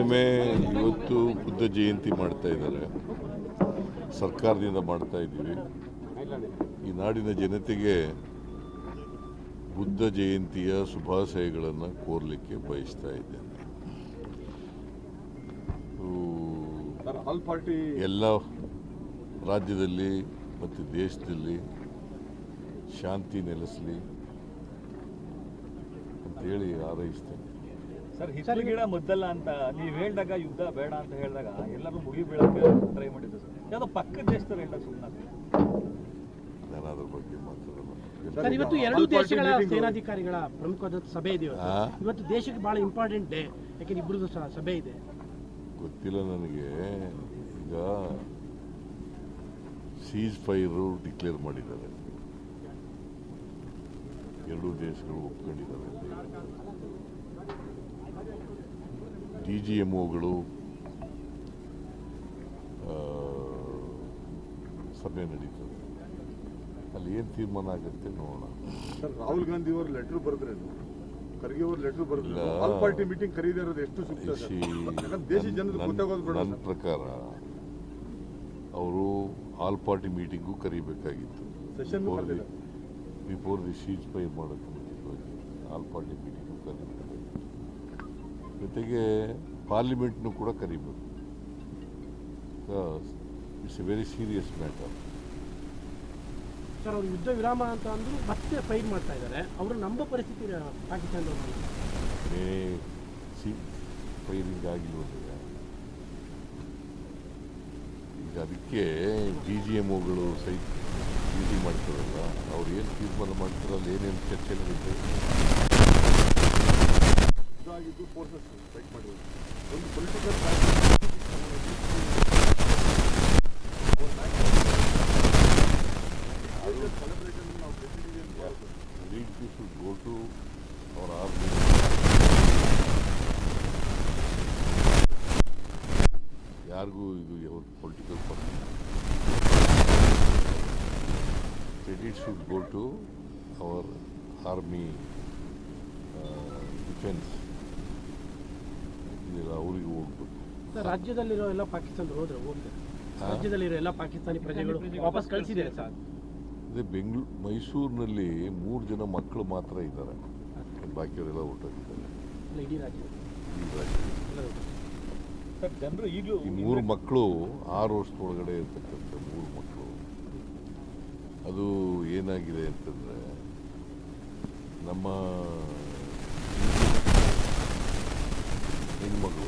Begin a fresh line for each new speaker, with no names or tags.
ಹುಣ್ಣಿಮೆ ಇವತ್ತು ಬುದ್ಧ ಜಯಂತಿ ಮಾಡ್ತಾ ಇದ್ದಾರೆ. ಸರ್ಕಾರದಿಂದ ಮಾಡ್ತಾ ಇದ್ದೀವಿ. ಈ ನಾಡಿನ ಜನತೆಗೆ ಬುದ್ಧ ಜಯಂತಿಯ ಶುಭಾಶಯಗಳನ್ನು ಕೋರಲಿಕ್ಕೆ ಬಯಸ್ತಾ ಇದ್ದೇನೆ. ಎಲ್ಲ ರಾಜ್ಯದಲ್ಲಿ ಮತ್ತು ದೇಶದಲ್ಲಿ ಶಾಂತಿ ನೆಲೆಸಲಿ ಅಂತೇಳಿ ಹಾರೈಸ್ತೇನೆ.
ಸರ್, ಹಿತ್ತಲ ಗಿಡ ಮುದ್ದಲ್ಲ ಅಂತ ನೀವು ಹೇಳಿದಾಗ ಯುದ್ಧ ಬೇಡ ಅಂತ ಹೇಳಿದಾಗ ಎಲ್ಲರೂ ಮುಗಿ ಬೀಳಕ್ಕೆ ಟ್ರೈ ಮಾಡಿದ್ರು ಸರ್. ಯಾವುದೋ ಪಕ್ಕದ ದೇಶದವ್ರು ಹೇಳಿದಾಗ ಸುಮ್ಮನೆ
ನಾನು ಅದ್ರ ಬಗ್ಗೆ ಮಾತಾಡೋಣ.
ಸರ್, ಇವತ್ತು ಎರಡು ದೇಶಗಳ ಸೇನಾಧಿಕಾರಿಗಳ ಪ್ರಮುಖವಾದ ಸಭೆ ಇದೆ. ಇವತ್ತು ದೇಶಕ್ಕೆ ಬಹಳ ಇಂಪಾರ್ಟೆಂಟ್ ಡೇ, ಯಾಕೆಂದ್ರೆ ಇಬ್ಬರದು ಸಭೆ ಇದೆ.
ಗೊತ್ತಿಲ್ಲ ನನಗೆ. ಈಗ ಸೀಸ್ ಫೈರು ಡಿಕ್ಲೇರ್ ಮಾಡಿದ್ದಾರೆ, ಎರಡೂ ದೇಶಗಳು ಒಪ್ಕೊಂಡಿದ್ದಾರೆ. DGMOಗಳು ಸಭೆ ನಡೀತದೆ. ಅಲ್ಲಿ ಏನು ತೀರ್ಮಾನ ಆಗುತ್ತೆ ನೋಡೋಣ.
ಸರ್, ರಾಹುಲ್ ಗಾಂಧಿ ಅವರು ಲೆಟರ್ ಬರೆದ್ರೆ, ಖರ್ಗೆ ಅವರು ಲೆಟರ್ ಬರೆದ್ರೆ ಆಲ್ ಪಾರ್ಟಿ ಮೀಟಿಂಗ್ ಕರೀದಿರೋದು ಎಷ್ಟು ಸೂಕ್ತ? ದೇಶಿ ಜನರಿಗೆ ಗೊತ್ತಾಗೋದು ಬೇಡ.
ನನ್ನ ಪ್ರಕಾರ ಅವರು ಆಲ್ ಪಾರ್ಟಿ ಮೀಟಿಂಗು ಕರೀಬೇಕಾಗಿತ್ತು. ಬಿಫೋರ್ ದಿ ಸೀಸ್ ಫೈರ್ ಮಾಡೋಕ್ಕೆ ಮುಂಚಿತವಾಗಿ ಆಲ್ ಪಾರ್ಟಿ ಮೀಟಿಂಗು ಕರೀಬೇಕಾಗಿತ್ತು. ಜೊತೆಗೆ ಪಾರ್ಲಿಮೆಂಟ್ನು ಕೂಡ ಕರೀಬೇಕು. It's a very serious matter.
Sir, ಅವರು ಯುದ್ಧ ವಿರಾಮ ಅಂತ ಅಂದ್ರು ಮತ್ತೆ ಫೈರ್ ಮಾಡ್ತಾ ಇದ್ದಾರೆ. ಅವರು ನಂಬೋ ಪರಿಸ್ಥಿತಿ ಪಾಕಿಸ್ತಾನದವರು
ಫೈರಿಂಗ್ ಆಗಿಲ್ವಲ್ಲ. ಈಗ ಅದಕ್ಕೆ DGMOಗಳು ಸಹಿತ ಮೀಟಿಂಗ್ ಮಾಡ್ತಾರಲ್ಲ, ಅವ್ರು ಏನು ತೀರ್ಮಾನ ಮಾಡ್ತಾರೋ ಅಲ್ಲಿ ಏನೇನು ಚರ್ಚೆ ನಡೀತದೆ.
ಫೋರ್ಸಸ್ ಫೈಟ್ ಮಾಡಿದ್ರು. ಒಂದು political
should go to our army. ಯಾರಿಗೂ ಇದು political party. Credit should go to our army defense. ಇದೆಲ್ಲ ಅವರಿಗೆ ಹೋಗ್ಬೇಕು.
ರಾಜ್ಯದಲ್ಲಿರೋ ಎಲ್ಲ ಪಾಕಿಸ್ತಾನದವರು ಹೋದ್ರೆ ರಾಜ್ಯದಲ್ಲಿರೋ ಎಲ್ಲ ಪಾಕಿಸ್ತಾನಿ ಪ್ರಜೆಗಳು ವಾಪಸ್ ಕಳಿಸಿದ್ದಾರೆ ಸರ್.
ಅದೇ ಮೈಸೂರಿನಲ್ಲಿ 3 ಜನ ಮಕ್ಕಳು ಮಾತ್ರ ಇದ್ದಾರೆ, ಬಾಕಿಯವರೆಲ್ಲ ಹೊರಟೋಗಿದ್ದಾರೆ.
ಇಡೀ ರಾಜ್ಯ
ಈ 3 ಮಕ್ಕಳು 6 ವರ್ಷದೊಳಗಡೆ ಇರ್ತಕ್ಕಂಥ 3 ಮಕ್ಕಳು. ಅದು ಏನಾಗಿದೆ ಅಂತಂದರೆ, ನಮ್ಮ ಹೆಣ್ಮಗಳು